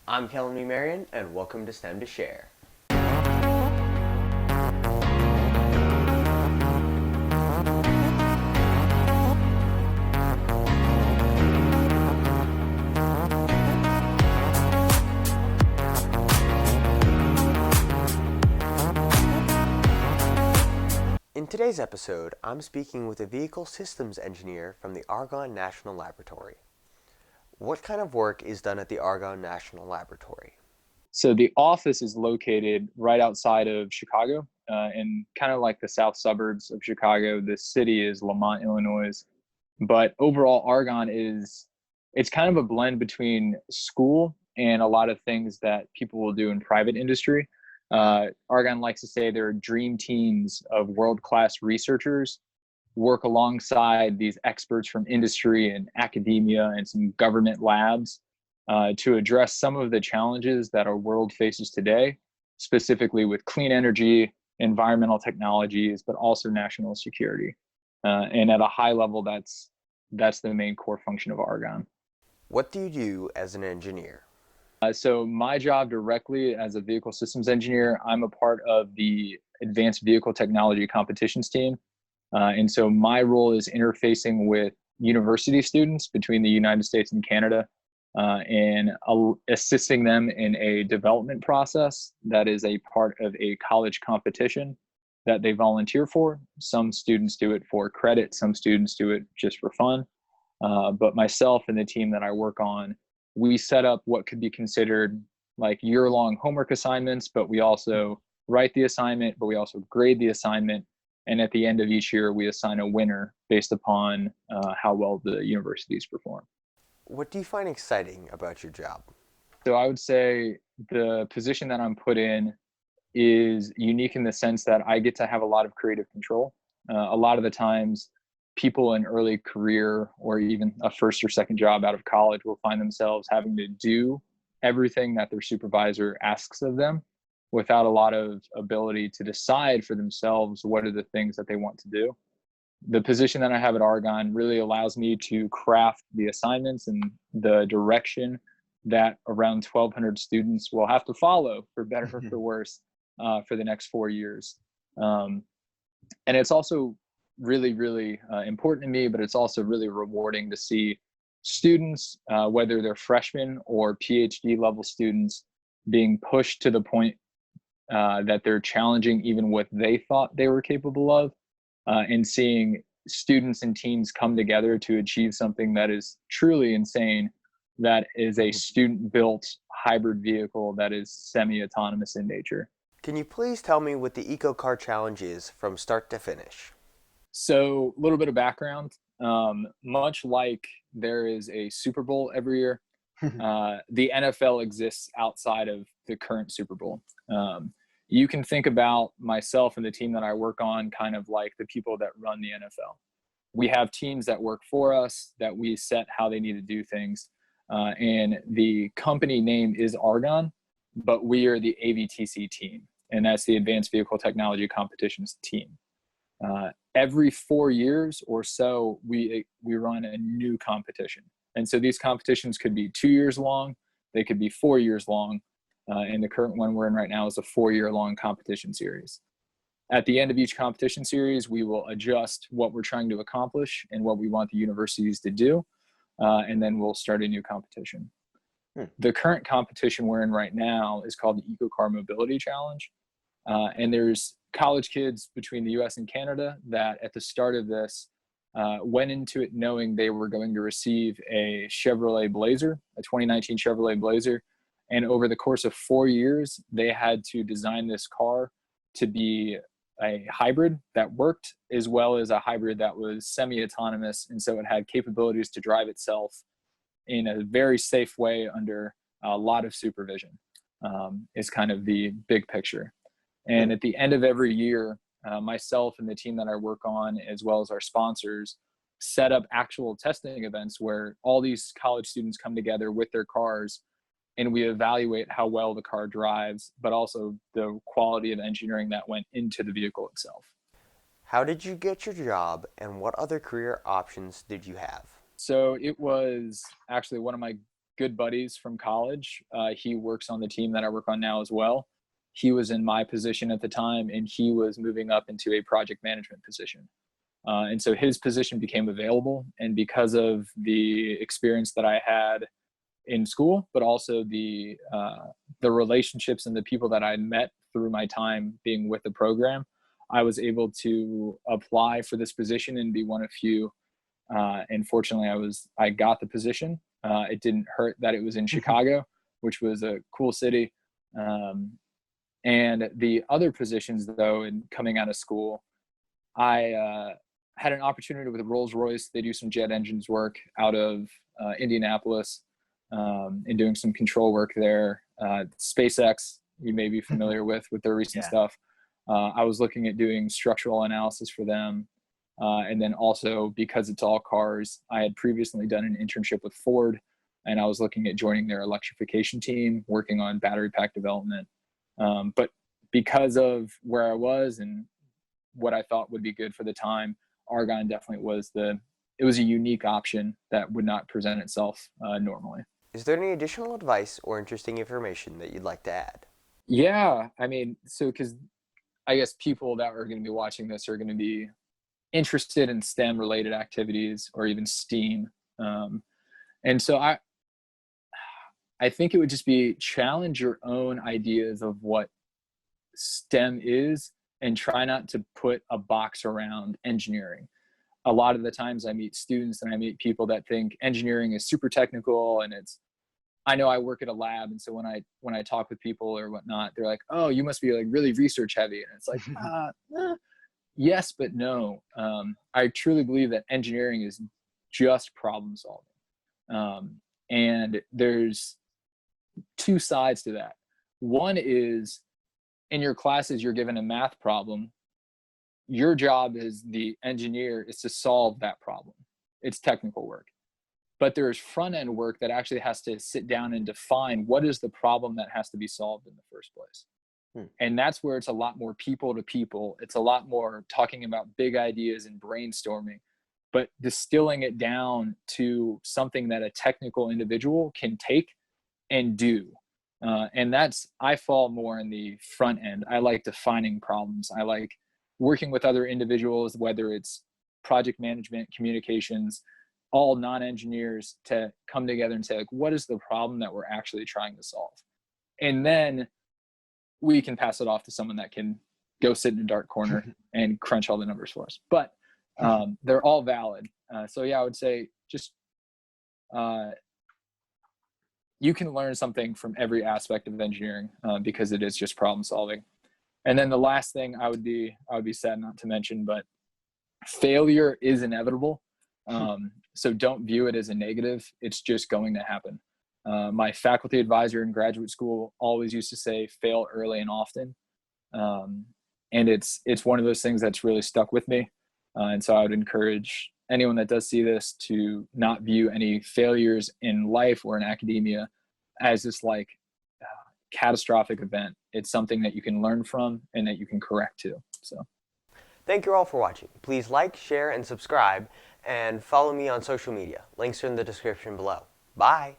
I'm Kellen Marion, and welcome to STEM to Share. In today's episode, I'm speaking with a vehicle systems engineer from the Argonne National Laboratory. What kind of work is done at the Argonne National Laboratory? So the office is located right outside of Chicago, in kind of like the south suburbs of Chicago. The city is Lamont, Illinois. But overall, Argonne it's kind of a blend between school and a lot of things that people will do in private industry. Argonne likes to say there are dream teams of world-class researchers work alongside these experts from industry and academia and some government labs to address some of the challenges that our world faces today, specifically with clean energy, environmental technologies, but also national security. And at a high level, that's the main core function of Argonne. What do you do as an engineer? So my job directly as a vehicle systems engineer, I'm a part of the advanced vehicle technology competitions team. And so my role is interfacing with university students between the United States and Canada, and assisting them in a development process that is a part of a college competition that they volunteer for. Some students do it for credit, some students do it just for fun. But myself and the team that I work on, we set up what could be considered like year-long homework assignments, but we also write the assignment, but we also grade the assignment. And at the end of each year, we assign a winner based upon how well the universities perform. What do you find exciting about your job? So I would say the position that I'm put in is unique in the sense that I get to have a lot of creative control. A lot of the times, people in early career or even a first or second job out of college will find themselves having to do everything that their supervisor asks of them without a lot of ability to decide for themselves what are the things that they want to do. The position that I have at Argonne really allows me to craft the assignments and the direction that around 1,200 students will have to follow, for better or for worse, for the next 4 years. And it's also really, really important to me, but it's also really rewarding to see students, whether they're freshmen or PhD level students, being pushed to the point that they're challenging even what they thought they were capable of, and seeing students and teams come together to achieve something that is truly insane, that is a student-built hybrid vehicle that is semi-autonomous in nature. Can you please tell me what the EcoCar challenge is from start to finish? So a little bit of background. Much like there is a Super Bowl every year, the NFL exists outside of the current Super Bowl. You can think about myself and the team that I work on kind of like the people that run the NFL. We have teams that work for us, that we set how they need to do things. And the company name is Argonne, but we are the AVTC team, and that's the Advanced Vehicle Technology Competitions team. Every 4 years or so, we run a new competition. And so these competitions could be 2 years long, they could be 4 years long. And the current one we're in right now is a 4-year-long competition series. At the end of each competition series, we will adjust what we're trying to accomplish and what we want the universities to do, and then we'll start a new competition. The current competition we're in right now is called the EcoCar Mobility Challenge. And there's college kids between the US and Canada that at the start of this went into it knowing they were going to receive a Chevrolet Blazer, a 2019 Chevrolet Blazer. And over the course of 4 years, they had to design this car to be a hybrid that worked, as well as a hybrid that was semi-autonomous. And so it had capabilities to drive itself in a very safe way under a lot of supervision, is kind of the big picture. And at the end of every year, myself and the team that I work on, as well as our sponsors, set up actual testing events where all these college students come together with their cars, and we evaluate how well the car drives, but also the quality of engineering that went into the vehicle itself. How did you get your job, and what other career options did you have? So it was actually one of my good buddies from college. He works on the team that I work on now as well. He was in my position at the time, and he was moving up into a project management position. And so his position became available. And because of the experience that I had in school, but also the relationships and the people that I met through my time being with the program, I was able to apply for this position and be one of few. And fortunately, I got the position. It didn't hurt that it was in Chicago, which was a cool city. And the other positions, though, in coming out of school, I had an opportunity with Rolls-Royce. They do some jet engines work out of Indianapolis, and doing some control work there. SpaceX, you may be familiar with their recent stuff. I was looking at doing structural analysis for them. And then also, because it's all cars, I had previously done an internship with Ford, and I was looking at joining their electrification team, working on battery pack development. But because of where I was and what I thought would be good for the time, Argonne definitely was it was a unique option that would not present itself normally. Is there any additional advice or interesting information that you'd like to add? Yeah, I mean, so because I guess people that are going to be watching this are going to be interested in STEM related activities or even STEAM. And so I think it would just be challenge your own ideas of what STEM is and try not to put a box around engineering. A lot of the times I meet students and I meet people that think engineering is super technical, and I know I work at a lab, and so when I talk with people or whatnot, they're like, "Oh, you must be like really research heavy," and it's like, yes, but no. I truly believe that engineering is just problem solving, and there's two sides to that. One is in your classes, you're given a math problem. Your job as the engineer is to solve that problem. It's technical work. But there's front end work that actually has to sit down and define what is the problem that has to be solved in the first place. And that's where it's a lot more people to people. It's a lot more talking about big ideas and brainstorming, but distilling it down to something that a technical individual can take and do. And I fall more in the front end. I like defining problems. I like working with other individuals, whether it's project management, communications, all non-engineers, to come together and say, like, what is the problem that we're actually trying to solve? And then we can pass it off to someone that can go sit in a dark corner and crunch all the numbers for us. But they're all valid. So yeah, I would say just you can learn something from every aspect of engineering, because it is just problem solving. And then the last thing I would be sad not to mention, but failure is inevitable. So don't view it as a negative. It's just going to happen. My faculty advisor in graduate school always used to say, fail early and often. And it's one of those things that's really stuck with me. And so I would encourage anyone that does see this to not view any failures in life or in academia as this like catastrophic event. It's something that you can learn from and that you can correct to. So thank you all for watching. Please like, share, and subscribe, and follow me on social media. Links are in the description below. Bye.